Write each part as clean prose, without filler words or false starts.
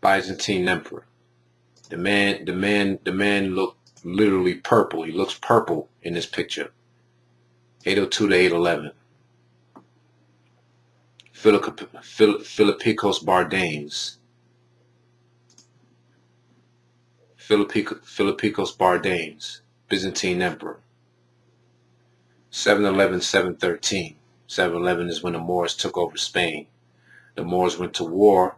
Byzantine emperor. The man looked literally purple. He looks purple in this picture. 802 to 811. Philippikos Bardanes. Philippikos Bardanes, Byzantine emperor. 711, 713. 711 is when the Moors took over Spain. The Moors went to war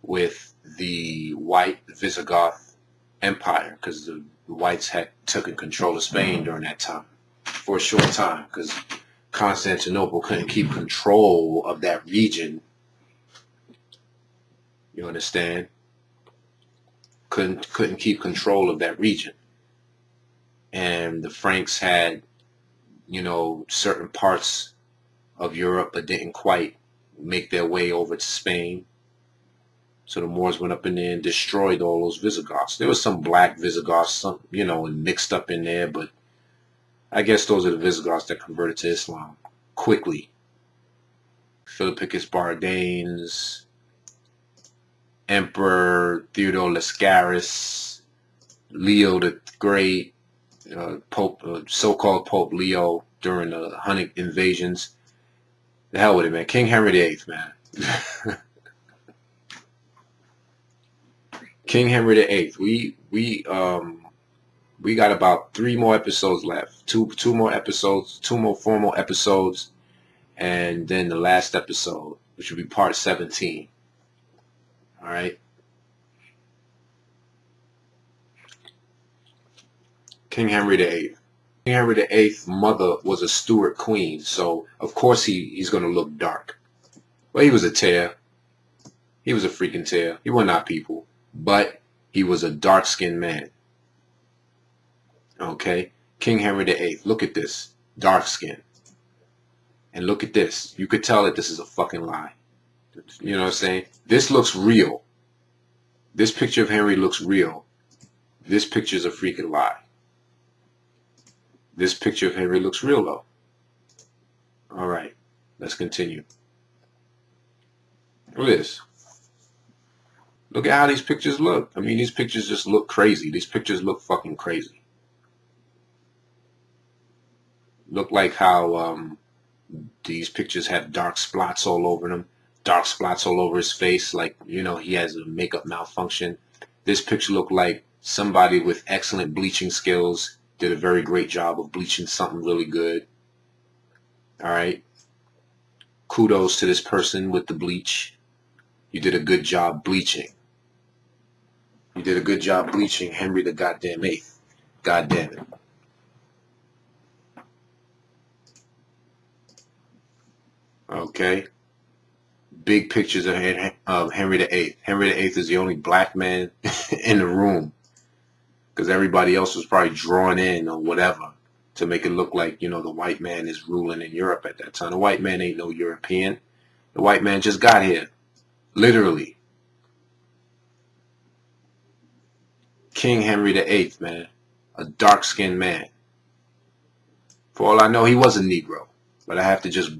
with the white Visigoth Empire because the whites had taken control of Spain during that time for a short time because Constantinople couldn't keep control of that region. You understand? Couldn't keep control of that region. And the Franks had, you know, certain parts of Europe but didn't quite make their way over to Spain. So the Moors went up in there and destroyed all those Visigoths. There was some black Visigoths, some, you know, mixed up in there, but I guess those are the Visigoths that converted to Islam quickly. Philippikos Bardanes, Emperor Theodore Lascaris, Leo the Great, Pope, so-called Pope Leo during the Hunnic invasions. The hell with it, man. King Henry VIII, man. King Henry VIII. We got about 3 more episodes left. Two more episodes, 2 more formal episodes, and then the last episode, which will be part 17. All right. King Henry VIII. King Henry VIII's mother was a Stuart queen, so of course he's going to look dark. Well, he was a tear. He was a freaking tear. He was not people, but he was a dark-skinned man. Okay? King Henry VIII. Look at this. Dark skin. And look at this. You could tell that this is a fucking lie. You know what I'm saying? This looks real. This picture of Henry looks real. This picture is a freaking lie. This picture of Henry looks real, though. All right. Let's continue. Look at this. Look at how these pictures look. I mean, these pictures just look crazy. These pictures look fucking crazy. Look like how these pictures have dark spots all over them. Dark spots all over his face. Like, you know, he has a makeup malfunction. This picture looked like somebody with excellent bleaching skills did a very great job of bleaching something really good. All right. Kudos to this person with the bleach. You did a good job bleaching. You did a good job bleaching Henry the goddamn VIII. God damn it. Okay. Big pictures of Henry VIII. Henry VIII is the only black man in the room. Because everybody else was probably drawn in or whatever to make it look like, you know, the white man is ruling in Europe at that time. The white man ain't no European. The white man just got here. Literally. King Henry VIII, man. A dark-skinned man. For all I know, he was a Negro. But I have to just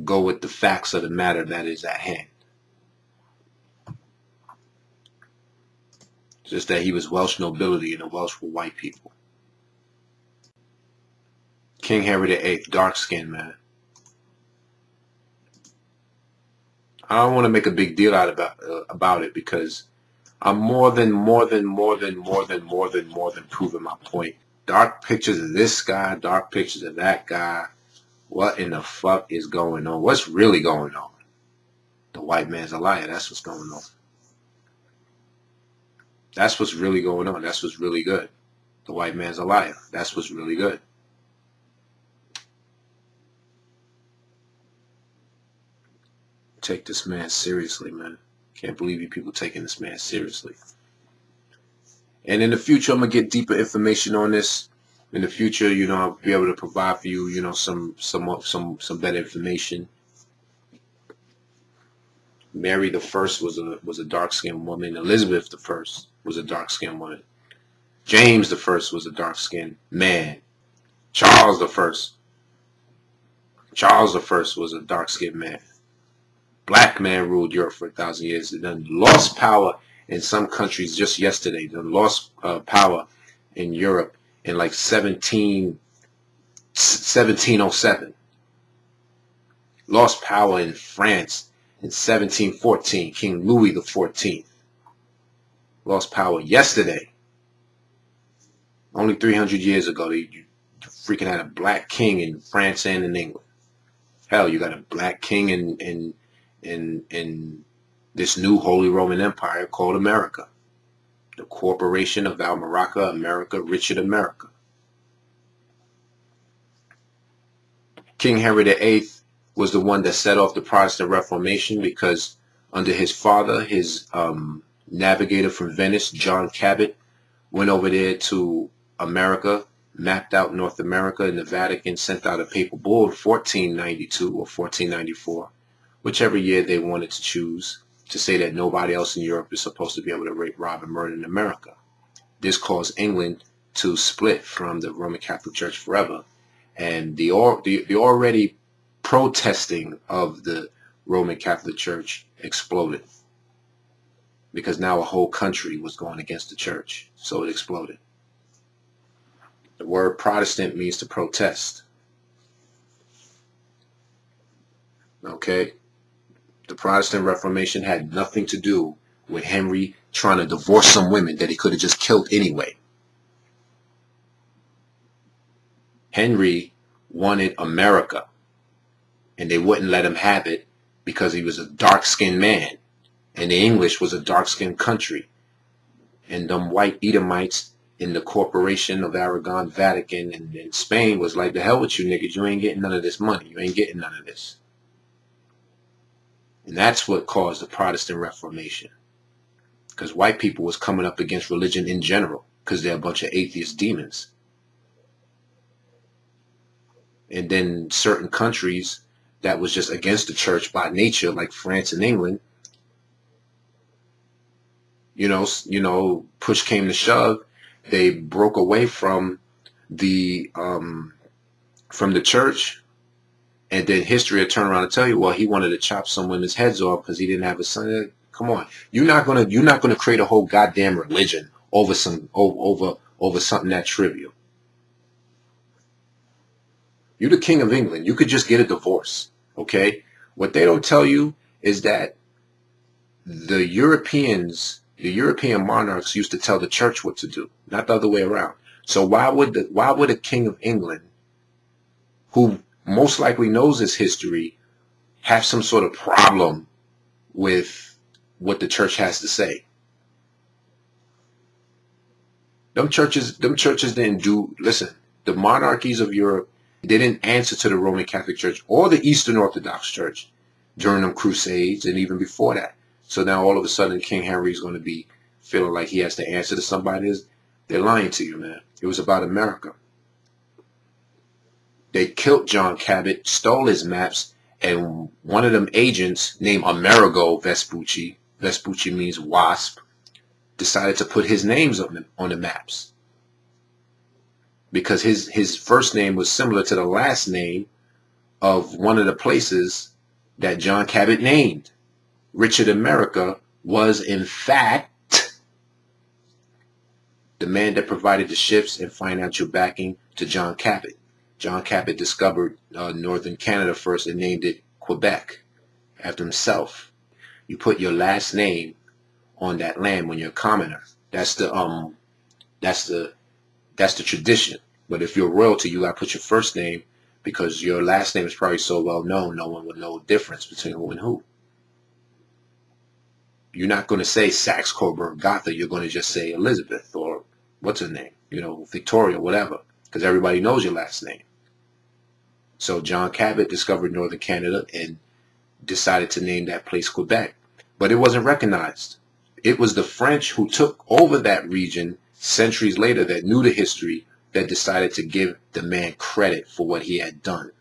go with the facts of the matter that is at hand. Just that he was Welsh nobility and the Welsh were white people. King Henry VIII, dark-skinned, man. I don't want to make a big deal out about it because I'm more than proving my point. Dark pictures of this guy, dark pictures of that guy. What in the fuck is going on? What's really going on? The white man's a liar. That's what's going on. That's what's really going on. That's what's really good. The white man's a liar. That's what's really good. Take this man seriously, man. Can't believe you people taking this man seriously. And in the future, I'm going to get deeper information on this. In the future, you know, I'll be able to provide for you, you know, some better information. Mary the First was a dark-skinned woman. Elizabeth the First was a dark-skinned woman. James the First was a dark-skinned man. Charles the First was a dark-skinned man. Black man ruled Europe for 1,000 years. They done lost power in some countries just yesterday. They lost power in Europe in like 1707. Lost power in France in 1714. King Louis the 14th. Lost power yesterday. Only 300 years ago, you freaking had a black king in France and in England. Hell, you got a black king in this new Holy Roman Empire called America. The Corporation of Almaraca, America, Richard America. King Henry VIII was the one that set off the Protestant Reformation because under his father, his navigator from Venice, John Cabot, went over there to America, mapped out North America, and the Vatican sent out a papal bull in 1492 or 1494, whichever year they wanted to choose, to say that nobody else in Europe is supposed to be able to rape, rob, and murder in America. This caused England to split from the Roman Catholic Church forever. And the already protesting of the Roman Catholic Church exploded. Because now a whole country was going against the church. So it exploded. The word Protestant means to protest. Okay? The Protestant Reformation had nothing to do with Henry trying to divorce some women that he could have just killed anyway. Henry wanted America, and they wouldn't let him have it because he was a dark-skinned man, and the English was a dark-skinned country. And them white Edomites in the Corporation of Aragon, Vatican, and Spain was like, the hell with you niggas, you ain't getting none of this money. You ain't getting none of this. And that's what caused the Protestant Reformation. Because white people was coming up against religion in general, because they're a bunch of atheist demons. And then certain countries that was just against the church by nature, like France and England, you know, push came to shove, they broke away from the church, and then history will turn around and tell you, well, he wanted to chop some women's heads off because he didn't have a son. Come on, you're not gonna create a whole goddamn religion over something that trivial. You're the King of England. You could just get a divorce, okay? What they don't tell you is that the European monarchs used to tell the church what to do, not the other way around. So why would a King of England, who most likely knows his history, have some sort of problem with what the church has to say? Them churches didn't do, listen, the monarchies of Europe, they didn't answer to the Roman Catholic Church or the Eastern Orthodox Church during them Crusades and even before that. So now all of a sudden King Henry is going to be feeling like he has to answer to somebody. They're lying to you, man. It was about America. They killed John Cabot, stole his maps, and one of them agents named Amerigo Vespucci, Vespucci means wasp, decided to put his names on the maps. Because his first name was similar to the last name of one of the places that John Cabot named. Richard America was, in fact, the man that provided the ships and financial backing to John Cabot. John Cabot discovered northern Canada first and named it Quebec after himself. You put your last name on that land when you're a commoner. That's the tradition. But if you're royalty, you gotta put your first name, because your last name is probably so well known, no one would know the difference between who and who. You're not going to say Saxe Coburg Gotha. You're going to just say Elizabeth, or what's her name, Victoria, whatever, because everybody knows your last name. So John Cabot discovered northern Canada and decided to name that place Quebec, but it wasn't recognized. It was the French who took over that region centuries later, that knew the history, that decided to give the man credit for what he had done.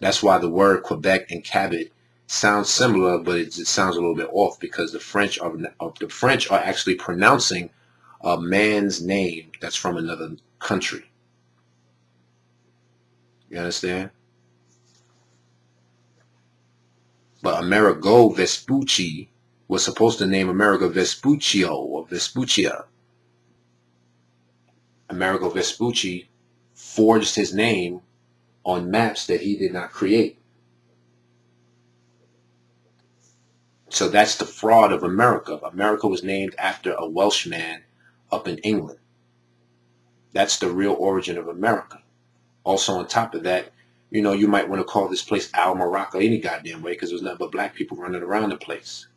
That's why the word Quebec and Cabot sounds similar, but it sounds a little bit off, because the French are actually pronouncing a man's name that's from another country. You understand? But Amerigo Vespucci was supposed to name Amerigo Vespuccio or Vespuccia. Amerigo Vespucci forged his name on maps that he did not create. So that's the fraud of America. America was named after a Welshman up in England. That's the real origin of America. Also, on top of that, you know, you might want to call this place Al Morocco any goddamn way because there's nothing but black people running around the place.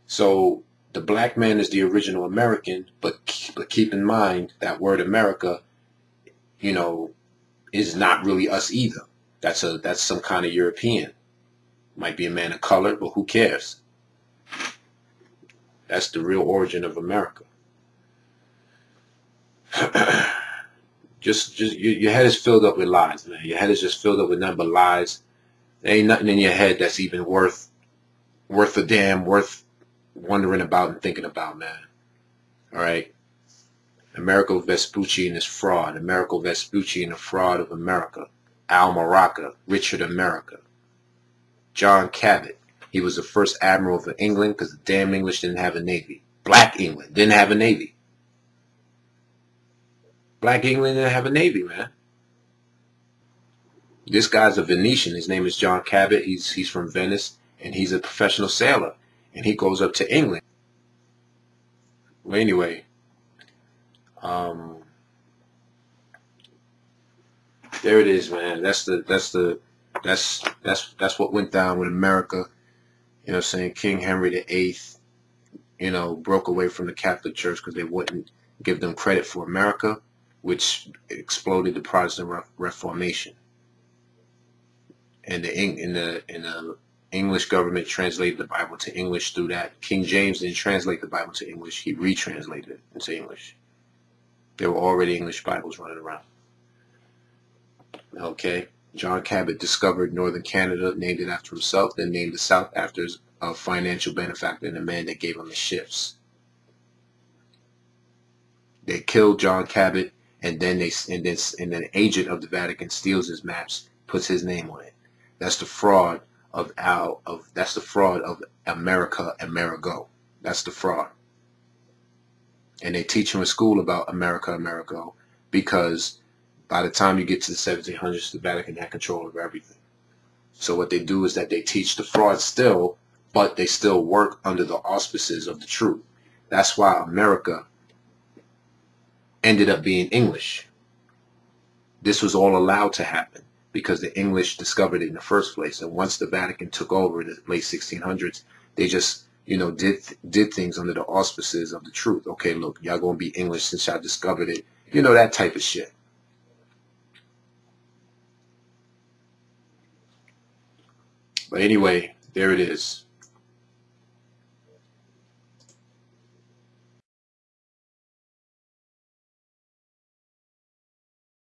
So the black man is the original American, but keep in mind that word America, you know, is not really us either. That's some kind of European. Might be a man of color, but who cares? That's the real origin of America. Your head is filled up with lies, man. Your head is just filled up with nothing but lies. There ain't nothing in your head that's even worth a damn, worth wondering about and thinking about, man. All right. Amerigo Vespucci and his fraud. Amerigo Vespucci and the fraud of America. Al Morocco, Richard America. John Cabot. He was the first admiral of England because the damn English didn't have a navy. Black England didn't have a navy. Black England didn't have a navy, man. This guy's a Venetian. His name is John Cabot. He's from Venice, and he's a professional sailor. And he goes up to England. Well, anyway, there it is, man. That's what went down with America. You know what I'm saying? King Henry VIII, you know, broke away from the Catholic Church because they wouldn't give them credit for America, which exploded the Protestant Reformation. And the English government translated the Bible to English through that. King James didn't translate the Bible to English. He retranslated it into English. There were already English Bibles running around. Okay. John Cabot discovered northern Canada, named it after himself, then named the South after a financial benefactor and the man that gave him the ships. They killed John Cabot, and then an agent of the Vatican steals his maps, puts his name on it. That's the fraud of America, Amerigo. That's the fraud. And they teach you in school about America, Amerigo, because by the time you get to the 1700s, the Vatican had control of everything. So what they do is that they teach the fraud still, but they still work under the auspices of the truth. That's why America ended up being English. This was all allowed to happen because the English discovered it in the first place. And once the Vatican took over in the late 1600s, they just, you know, did things under the auspices of the truth. Okay, look, y'all gonna be English since y'all discovered it. You know, that type of shit. But anyway, there it is.